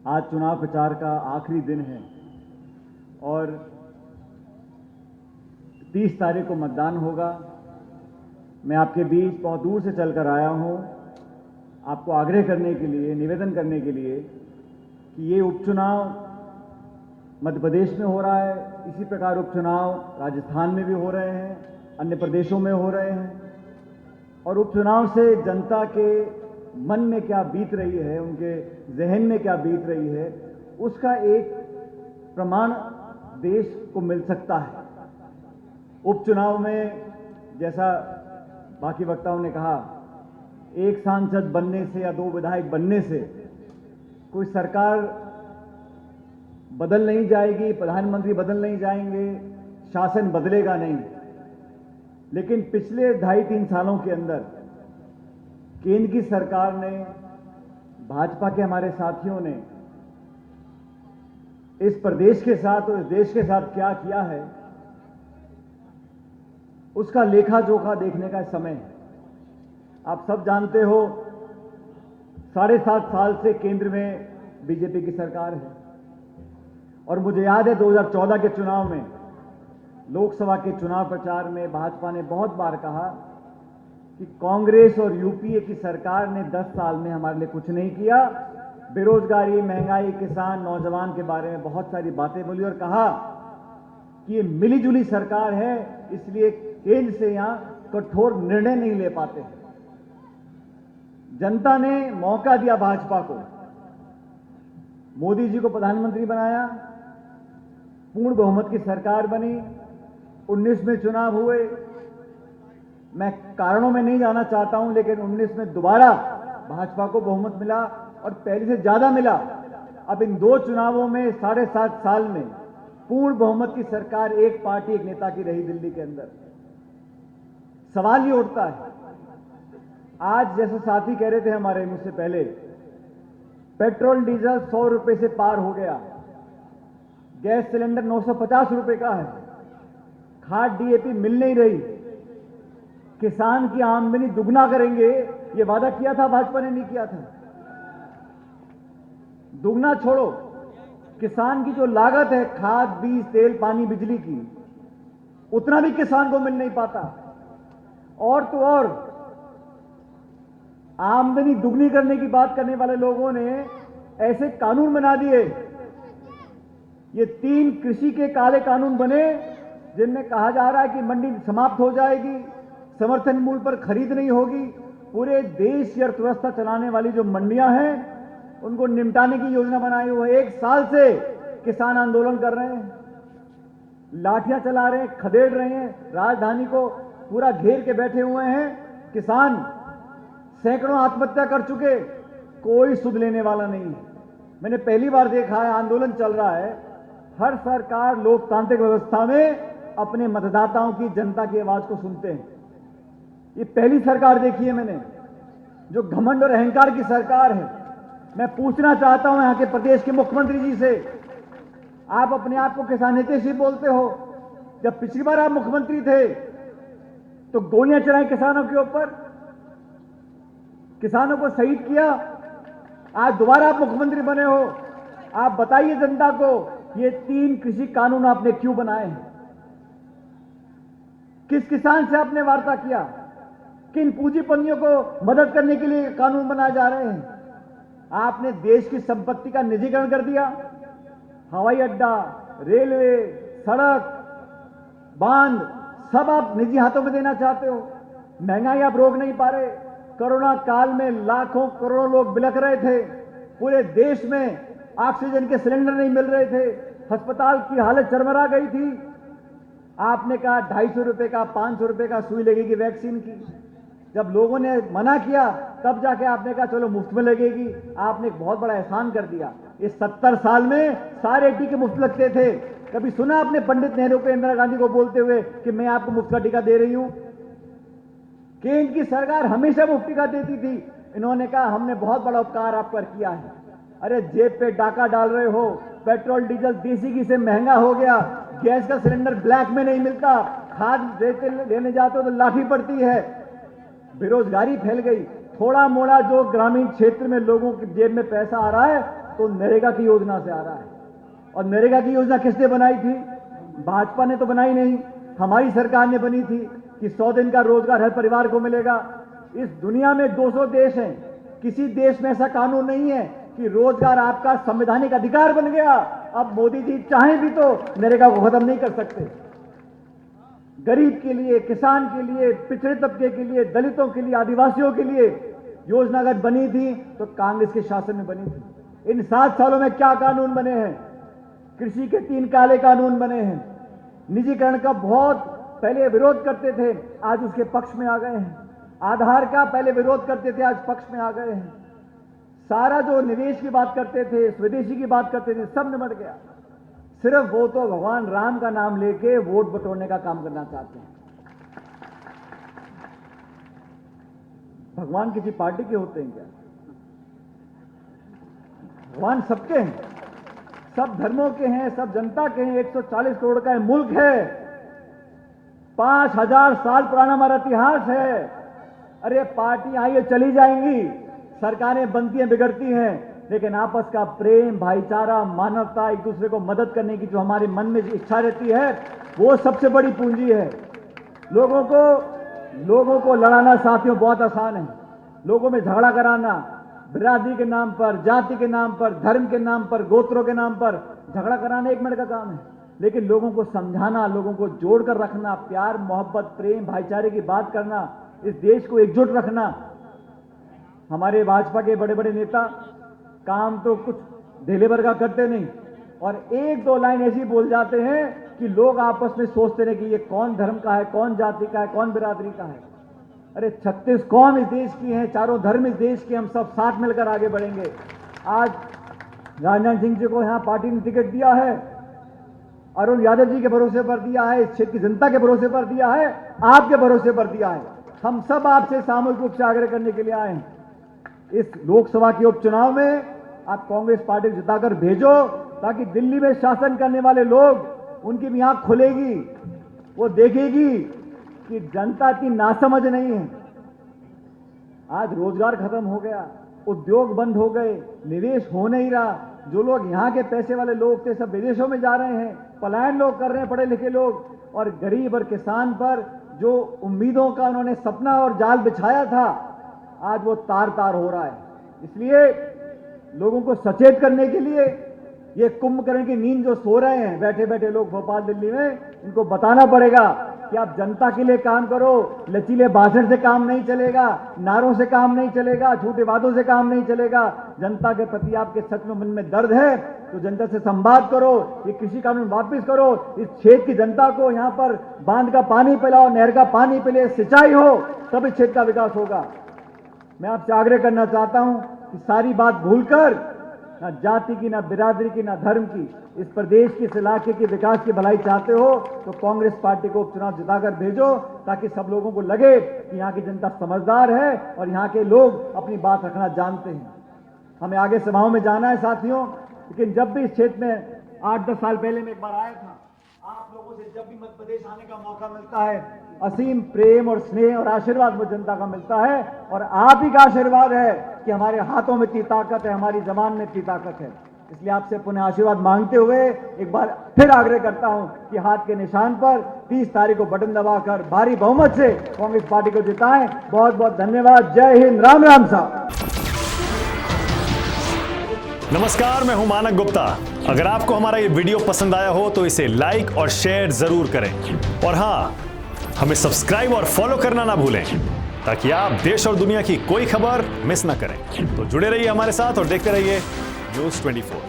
आज चुनाव प्रचार का आखिरी दिन है और 30 तारीख को मतदान होगा। मैं आपके बीच बहुत दूर से चलकर आया हूं आपको आग्रह करने के लिए, निवेदन करने के लिए कि ये उपचुनाव मध्य प्रदेश में हो रहा है, इसी प्रकार उपचुनाव राजस्थान में भी हो रहे हैं, अन्य प्रदेशों में हो रहे हैं और उपचुनाव से जनता के मन में क्या बीत रही है, उनके जहन में क्या बीत रही है, उसका एक प्रमाण देश को मिल सकता है। उपचुनाव में जैसा बाकी वक्ताओं ने कहा, एक सांसद बनने से या 2 विधायक बनने से कोई सरकार बदल नहीं जाएगी, प्रधानमंत्री बदल नहीं जाएंगे, शासन बदलेगा नहीं। लेकिन पिछले 2.5-3 सालों के अंदर केंद्र की सरकार ने, भाजपा के हमारे साथियों ने इस प्रदेश के साथ और इस देश के साथ क्या किया है, उसका लेखा जोखा देखने का समय है। आप सब जानते हो 7.5 साल से केंद्र में बीजेपी की सरकार है और मुझे याद है 2014 के चुनाव में, लोकसभा के चुनाव प्रचार में भाजपा ने बहुत बार कहा कि कांग्रेस और यूपीए की सरकार ने 10 साल में हमारे लिए कुछ नहीं किया। बेरोजगारी, महंगाई, किसान, नौजवान के बारे में बहुत सारी बातें बोली और कहा कि ये मिलीजुली सरकार है, इसलिए केंद्र से यहां कठोर निर्णय नहीं ले पाते। जनता ने मौका दिया भाजपा को, मोदी जी को प्रधानमंत्री बनाया, पूर्ण बहुमत की सरकार बनी, 19 में चुनाव हुए। मैं कारणों में नहीं जाना चाहता हूं, लेकिन 19 में दोबारा भाजपा को बहुमत मिला और पहले से ज्यादा मिला। अब इन 2 चुनावों में 7.5 साल में पूर्ण बहुमत की सरकार एक पार्टी, एक नेता की रही दिल्ली के अंदर। सवाल ये उठता है, आज जैसे साथी कह रहे थे हमारे मुझसे पहले, पेट्रोल डीजल 100 रुपए से पार हो गया, गैस सिलेंडर 950 रुपए का है, खाद डीएपी मिल नहीं रही, किसान की आमदनी दुगना करेंगे, ये वादा किया था भाजपा ने, नहीं किया था। दुगना छोड़ो, किसान की जो लागत है खाद, बीज, तेल, पानी, बिजली की, उतना भी किसान को मिल नहीं पाता। और तो और आमदनी दुगनी करने की बात करने वाले लोगों ने ऐसे कानून बना दिए, ये 3 कृषि के काले कानून बने जिनमें कहा जा रहा है कि मंडी समाप्त हो जाएगी, समर्थन मूल्य पर खरीद नहीं होगी। पूरे देश की अर्थव्यवस्था चलाने वाली जो मंडियां हैं उनको निपटाने की योजना बनाई हुई है। 1 साल से किसान आंदोलन कर रहे हैं, लाठियां चला रहे हैं, खदेड़ रहे हैं, राजधानी को पूरा घेर के बैठे हुए हैं। किसान सैकड़ों आत्महत्या कर चुके, कोई सुध लेने वाला नहीं है। मैंने पहली बार देखा है, आंदोलन चल रहा है, हर सरकार लोकतांत्रिक व्यवस्था में अपने मतदाताओं की, जनता की आवाज को सुनते हैं। ये पहली सरकार देखी है मैंने जो घमंड और अहंकार की सरकार है। मैं पूछना चाहता हूं यहां के प्रदेश के मुख्यमंत्री जी से, आप अपने आप को किसान हितैषी बोलते हो, जब पिछली बार आप मुख्यमंत्री थे तो गोलियां चलाई किसानों के ऊपर, किसानों को शहीद किया। आज दोबारा आप मुख्यमंत्री बने हो, आप बताइए जनता को ये 3 कृषि कानून आपने क्यों बनाए हैं? किस किसान से आपने वार्ता किया? किन पूंजीपतियों को मदद करने के लिए कानून बनाए जा रहे हैं? आपने देश की संपत्ति का निजीकरण कर दिया, हवाई अड्डा, रेलवे, सड़क, बांध सब आप निजी हाथों में देना चाहते हो। महंगाई आप रोक नहीं पा रहे। कोरोना काल में लाखों करोड़ों लोग बिलख रहे थे, पूरे देश में ऑक्सीजन के सिलेंडर नहीं मिल रहे थे, अस्पताल की हालत चरमरा गई थी। आपने कहा 250 रुपए का, 500 रुपए का सुई लगेगी वैक्सीन की। जब लोगों ने मना किया तब जाके आपने कहा चलो मुफ्त में लगेगी। आपने एक बहुत बड़ा एहसान कर दिया। इस 70 साल में सारे टीके मुफ्त लगते थे। कभी सुना आपने पंडित नेहरू को, इंदिरा गांधी को बोलते हुए कि मैं आपको मुफ्त का टीका दे रही हूं? केंद्र की सरकार हमेशा मुफ्त टीका देती थी। इन्होंने कहा हमने बहुत बड़ा उपकार आप पर किया है। अरे जेब पे डाका डाल रहे हो, पेट्रोल डीजल देसी घी से महंगा हो गया, गैस का सिलेंडर ब्लैक में नहीं मिलता, खाद लेने जाते हो तो लाठी पड़ती है, बेरोजगारी फैल गई। थोड़ा मोड़ा जो ग्रामीण क्षेत्र में लोगों की जेब में पैसा आ रहा है तो नरेगा की योजना से आ रहा है। और नरेगा की योजना किसने बनाई थी? भाजपा ने तो बनाई नहीं, हमारी सरकार ने बनी थी कि 100 दिन का रोजगार हर परिवार को मिलेगा। इस दुनिया में 200 देश हैं, किसी देश में ऐसा कानून नहीं है कि रोजगार आपका संवैधानिक अधिकार बन गया। अब मोदी जी चाहें भी तो नरेगा को खत्म नहीं कर सकते। गरीब के लिए, किसान के लिए, पिछड़े तबके के लिए, दलितों के लिए, आदिवासियों के लिए योजना अगर बनी थी तो कांग्रेस के शासन में बनी थी। इन 7 सालों में क्या कानून बने हैं? कृषि के 3 काले कानून बने हैं। निजीकरण का बहुत पहले विरोध करते थे, आज उसके पक्ष में आ गए हैं। आधार का पहले विरोध करते थे, आज पक्ष में आ गए हैं। सारा जो निवेश की बात करते थे, स्वदेशी की बात करते थे, सब निमट गया। सिर्फ वो तो भगवान राम का नाम लेके वोट बटोरने का काम करना चाहते हैं। भगवान किसी पार्टी के होते हैं क्या? भगवान सबके हैं, सब धर्मों के हैं, सब जनता के हैं। 140 करोड़ का मुल्क है, 5000 साल पुराना हमारा इतिहास है। अरे पार्टियां ये चली जाएंगी, सरकारें बनती हैं, बिगड़ती हैं, लेकिन आपस का प्रेम, भाईचारा, मानवता, एक दूसरे को मदद करने की जो हमारे मन में इच्छा रहती है, वो सबसे बड़ी पूंजी है। लोगों को लड़ाना साथियों बहुत आसान है। लोगों में झगड़ा कराना, बिरादरी के नाम पर, जाति के नाम पर, धर्म के नाम पर, गोत्रों के नाम पर झगड़ा कराना 1 मिनट का काम है। लेकिन लोगों को समझाना, लोगों को जोड़कर रखना, प्यार, मोहब्बत, प्रेम, भाईचारे की बात करना, इस देश को एकजुट रखना। हमारे भाजपा के बड़े बड़े नेता काम तो कुछ ढेले भर का करते नहीं, और 1-2 लाइन ऐसी बोल जाते हैं कि लोग आपस में सोचते रहे कि ये कौन धर्म का है, कौन जाति का है, कौन बिरादरी का है। अरे 36 कौम इस देश की हैं, चारों धर्म इस देश के, हम सब साथ मिलकर आगे बढ़ेंगे। आज राजनाथ सिंह जी को यहां पार्टी ने टिकट दिया है, अरुण यादव जी के भरोसे पर दिया है, इस क्षेत्र की जनता के भरोसे पर दिया है, आपके भरोसे पर दिया है। हम सब आपसे सामूहिक रूप से आग्रह करने के लिए आए हैं। इस लोकसभा के उपचुनाव में आप कांग्रेस पार्टी को जिताकर भेजो, ताकि दिल्ली में शासन करने वाले लोग, उनकी भी आंख खुलेगी, वो देखेगी कि जनता की नासमझ नहीं है। आज रोजगार खत्म हो गया, उद्योग बंद हो गए, निवेश हो नहीं रहा। जो लोग यहाँ के पैसे वाले लोग थे सब विदेशों में जा रहे हैं, पलायन लोग कर रहे हैं, पढ़े लिखे लोग, और गरीब और किसान पर जो उम्मीदों का उन्होंने सपना और जाल बिछाया था, आज वो तार तार हो रहा है। इसलिए लोगों को सचेत करने के लिए ये कुंभकर्ण की नींद जो सो रहे हैं बैठे बैठे लोग भोपाल, दिल्ली में, इनको बताना पड़ेगा कि आप जनता के लिए काम करो। लचीले भाषण से काम नहीं चलेगा, नारों से काम नहीं चलेगा, झूठे वादों से काम नहीं चलेगा। जनता के प्रति आपके सच में मन में दर्द है तो जनता से संवाद करो, ये कृषि कानून वापस करो, इस क्षेत्र की जनता को यहाँ पर बांध का पानी पिलाओ, नहर का पानी पिले, सिंचाई हो, तब इस क्षेत्र का विकास होगा। मैं आपसे आग्रह करना चाहता हूं कि सारी बात भूलकर, ना जाति की, ना बिरादरी की, ना धर्म की, इस प्रदेश की, इस इलाके के विकास की भलाई चाहते हो तो कांग्रेस पार्टी को उपचुनाव जिताकर भेजो, ताकि सब लोगों को लगे कि यहाँ की जनता समझदार है और यहाँ के लोग अपनी बात रखना जानते हैं। हमें आगे सभाओं में जाना है साथियों, लेकिन जब भी इस क्षेत्र में 8-10 साल पहले मैं एक बार आया था, आप लोगों से जब भी मध्य प्रदेश आने का मौका मिलता है, असीम प्रेम और स्नेह और आशीर्वाद मुझे जनता का मिलता है, और आप ही का आशीर्वाद है कि हमारे हाथों में इतनी ताकत है, हमारी जबान में इतनी ताकत है। इसलिए आपसे पुनः आशीर्वाद मांगते हुए एक बार फिर आग्रह करता हूं कि हाथ के निशान पर 30 तारीख को बटन दबाकर भारी बहुमत से कांग्रेस पार्टी को जिताएं। बहुत बहुत धन्यवाद। जय हिंद। राम राम साहब। नमस्कार, मैं हूं मानक गुप्ता। अगर आपको हमारा ये वीडियो पसंद आया हो तो इसे लाइक और शेयर जरूर करें, और हां, हमें सब्सक्राइब और फॉलो करना ना भूलें, ताकि आप देश और दुनिया की कोई खबर मिस ना करें। तो जुड़े रहिए हमारे साथ और देखते रहिए न्यूज़ 24।